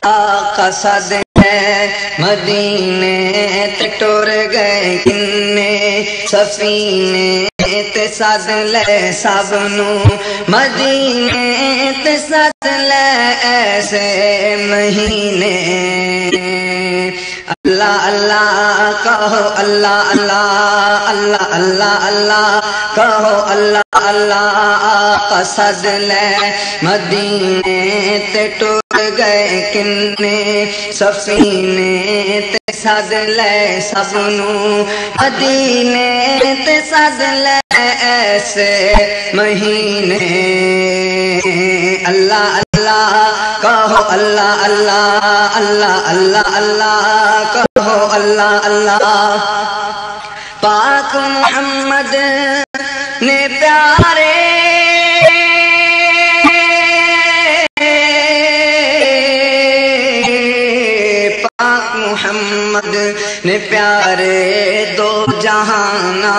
آقا صد ہے مدینے تے ٹر گئے کنے سفینے تے سد لے سب نو مدینے تے سد لے ایسے مہینے اللہ اللہ کہو اللہ اللہ اللہ اللہ اللہ کہو اللہ اللہ آقا صد لے مدینے تے ٹر گئے کنے سفینے تے سد لے سب نو مدینے تے سد لے ایسے مہینے اللہ اللہ کہو اللہ اللہ اللہ اللہ اللہ کہو اللہ اللہ پاک محمد نے پیارے پاک محمد نے پیارے دو جہاں